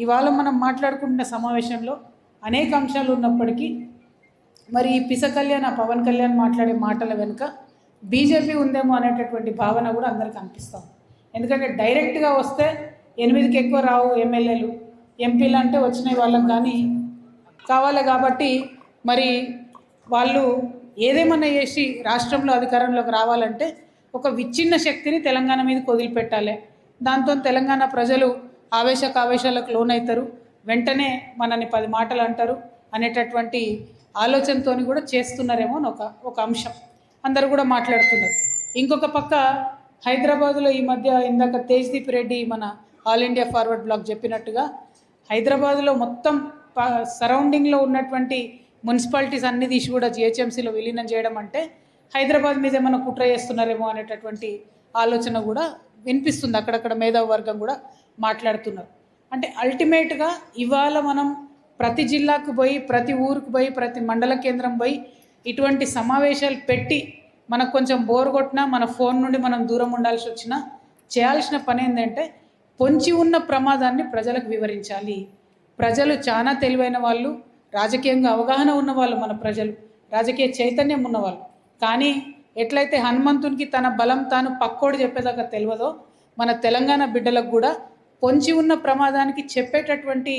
ఇవాళ మనం మాట్లాడుకుంటున్న సమావేశంలో అనేక అంశాలు ఉన్నప్పటికీ మరి ఈ పిస కళ్యాణ్ పవన్ కళ్యాణ్ మాట్లాడే మాటల వెనుక బీజేపీ ఉందేమో అనేటటువంటి భావన కూడా అందరికీ అనిపిస్తాం. ఎందుకంటే డైరెక్ట్గా వస్తే 8కి ఎక్కువ రావు ఎమ్మెల్యేలు, ఎంపీలు అంటే వచ్చిన వాళ్ళకి కానీ కావాలి కాబట్టి మరి వాళ్ళు ఏదేమన్నా చేసి రాష్ట్రంలో అధికారంలోకి రావాలంటే ఒక విచ్ఛిన్న శక్తిని తెలంగాణ మీదకి వదిలిపెట్టాలి. దాంతో తెలంగాణ ప్రజలు ఆవేశాలకు లోనవుతారు, వెంటనే మనని 10 మాటలు అంటారు అనేటటువంటి ఆలోచనతో కూడా చేస్తున్నారేమో అని ఒక అంశం అందరూ కూడా మాట్లాడుతున్నారు. ఇంకొక పక్క హైదరాబాదులో ఈ మధ్య ఇందాక తేజ్దీప్ రెడ్డి మన ఆల్ ఇండియా ఫార్వర్డ్ బ్లాక్ చెప్పినట్టుగా హైదరాబాదులో మొత్తం సరౌండింగ్లో ఉన్నటువంటి మున్సిపాలిటీస్ అన్ని తీసి కూడా జిహెచ్ఎంసీలో విలీనం చేయడం అంటే హైదరాబాద్ మీద ఏమైనా కుట్ర చేస్తున్నారేమో అనేటటువంటి ఆలోచన కూడా వినిపిస్తుంది. అక్కడక్కడ మేధావి వర్గం కూడా మాట్లాడుతున్నారు. అంటే అల్టిమేట్గా ఇవాళ మనం ప్రతి జిల్లాకు పోయి, ప్రతి ఊరికి పోయి, ప్రతి మండల కేంద్రం పోయి ఇటువంటి సమావేశాలు పెట్టి మనకు కొంచెం బోర్ కొట్టినా మన ఫోన్ నుండి మనం దూరం ఉండాల్సి వచ్చినా చేయాల్సిన పని ఏంటంటే పొంచి ఉన్న ప్రమాదాన్ని ప్రజలకు వివరించాలి. ప్రజలు చాలా తెలివైన వాళ్ళు, రాజకీయంగా అవగాహన ఉన్నవాళ్ళు, మన ప్రజలు రాజకీయ చైతన్యం ఉన్నవాళ్ళు. కానీ ఎట్లయితే హనుమంతునికి తన బలం తాను పక్కోడు చెప్పేదాకా తెలియదో మన తెలంగాణ బిడ్డలకు కూడా పొంచి ఉన్న ప్రమాదానికి చెప్పేటటువంటి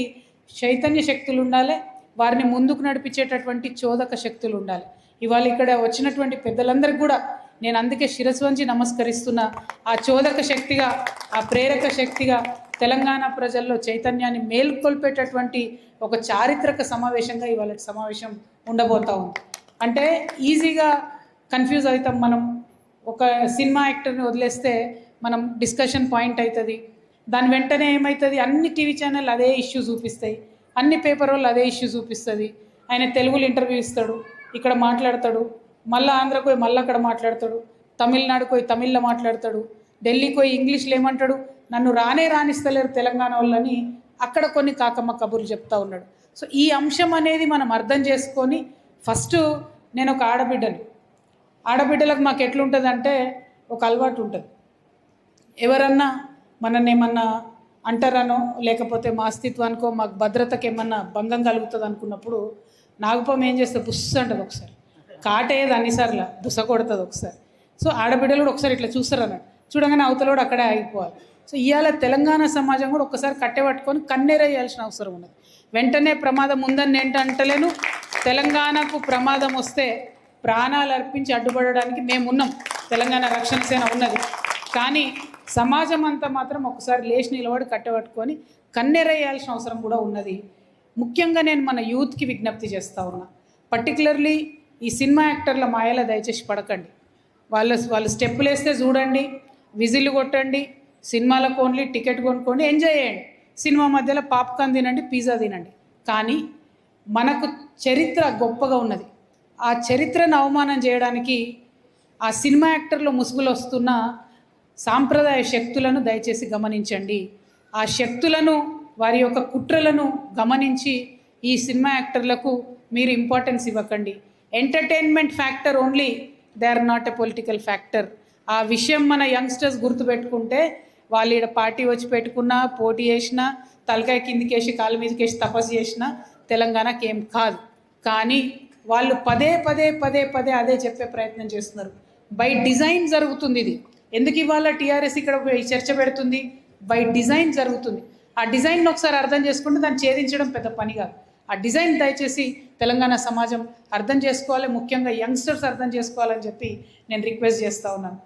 చైతన్య శక్తులు ఉండాలి, వారిని ముందుకు నడిపించేటటువంటి చోదక శక్తులు ఉండాలి. ఇవాళ ఇక్కడ వచ్చినటువంటి పెద్దలందరికీ కూడా నేను అందుకే శిరస్సు వంచి నమస్కరిస్తున్నా. ఆ చోదక శక్తిగా, ఆ ప్రేరక శక్తిగా తెలంగాణ ప్రజల్లో చైతన్యాన్ని మేల్కొల్పేటటువంటి ఒక చారిత్రక సమావేశంగా ఇవాళ సమావేశం ఉండబోతా ఉంది. అంటే ఈజీగా కన్ఫ్యూజ్ అవుతాం మనం. ఒక సినిమా యాక్టర్ని వదిలేస్తే మనం డిస్కషన్ పాయింట్ అవుతుంది, దాని వెంటనే ఏమవుతుంది, అన్ని టీవీ ఛానల్ అదే ఇష్యూ చూపిస్తాయి, అన్ని పేపర్ వాళ్ళు అదే ఇష్యూ చూపిస్తుంది. ఆయన తెలుగులో ఇంటర్వ్యూ ఇస్తాడు, ఇక్కడ మాట్లాడతాడు, మళ్ళీ ఆంధ్రకు పోయి మళ్ళీ అక్కడ మాట్లాడతాడు, తమిళనాడుకు పోయి తమిళ్లో మాట్లాడతాడు, ఢిల్లీకి పోయి ఇంగ్లీష్లో ఏమంటాడు, నన్ను రానిస్తలేరు తెలంగాణ వాళ్ళని అక్కడ కొన్ని కాకమ్మ కబుర్లు చెప్తా ఉన్నాడు. సో ఈ అంశం అనేది మనం అర్థం చేసుకొని ఫస్ట్ నేను ఒక ఆడబిడ్డలకు మాకు ఎట్లుంటుంది అంటే ఒక అలవాటు ఉంటుంది. ఎవరన్నా మనల్ని ఏమన్నా అంటారనో లేకపోతే మా అస్తిత్వానికో మాకు భద్రతకి ఏమన్నా భంగం కలుగుతుంది అనుకున్నప్పుడు నాగపాము ఏం చేస్తే బుస్స్ అంటుంది, ఒకసారి కాటేది అన్నిసార్లు బుస కొడుతుంది ఒకసారి. సో ఆడబిడ్డలు కూడా ఒకసారి ఇట్లా చూస్తారు అన్నట్టు, చూడగానే అవతలోడు అక్కడే ఆగిపోవాలి. సో ఇవాళ తెలంగాణ సమాజం కూడా ఒక్కసారి కట్టెపట్టుకొని కన్నెరేయాల్సిన అవసరం ఉన్నది. వెంటనే ప్రమాదం ఉందని అంటలేను, తెలంగాణకు ప్రమాదం వస్తే ప్రాణాలు అర్పించి అడ్డుపడడానికి మేమున్నాం, తెలంగాణ రక్షణ సేన ఉన్నది. కానీ సమాజం అంతా మాత్రం ఒకసారి లేచి నిలబడి కట్టెపట్టుకొని కన్నెరేయాల్సిన అవసరం కూడా ఉన్నది. ముఖ్యంగా నేను మన యూత్కి విజ్ఞప్తి చేస్తూ ఉన్నా, పర్టికులర్లీ ఈ సినిమా యాక్టర్ల మాయల దయచేసి పడకండి. వాళ్ళు స్టెప్పులు వేస్తే చూడండి, విజిల్లు కొట్టండి, సినిమాలకు ఓన్లీ టికెట్ కొనుక్కోండి, ఎంజాయ్ చేయండి, సినిమా మధ్యలో పాప్కార్న్ తినండి, పిజ్జా తినండి. కానీ మనకు చరిత్ర గొప్పగా ఉన్నది. ఆ చరిత్రను అవమానం చేయడానికి ఆ సినిమా యాక్టర్లో ముసుగులు వస్తున్న సాంప్రదాయ శక్తులను దయచేసి గమనించండి. ఆ శక్తులను, వారి యొక్క కుట్రలను గమనించి ఈ సినిమా యాక్టర్లకు మీరు ఇంపార్టెన్స్ ఇవ్వకండి. Entertainment factor only, they are not a political factor. ఆ విషయం మన యంగ్స్టర్స్ గుర్తుపెట్టుకుంటే వాళ్ళు ఇక్కడ పార్టీ వచ్చి పెట్టుకున్నా, పోటీ చేసినా, తలకాయ కిందికేసి కాలు మీదకేసి తపస్సు చేసినా తెలంగాణకి ఏం కాదు. కానీ వాళ్ళు పదే అదే చెప్పే ప్రయత్నం చేస్తున్నారు. బై డిజైన్ జరుగుతుంది ఇది. ఎందుకు ఇవాళ టీఆర్ఎస్ ఇక్కడ చర్చ పెడుతుంది? బై డిజైన్ జరుగుతుంది. ఆ డిజైన్ ఒకసారి అర్థం చేసుకుంటే దాన్ని ఛేదించడం పెద్ద పని కాదు. ఆ డిజైన్ దయచేసి తెలంగాణ సమాజం అర్థం చేసుకోవాలి, ముఖ్యంగా యంగ్స్టర్స్ అర్థం చేసుకోవాలని చెప్పి నేను రిక్వెస్ట్ చేస్తూ ఉన్నాను.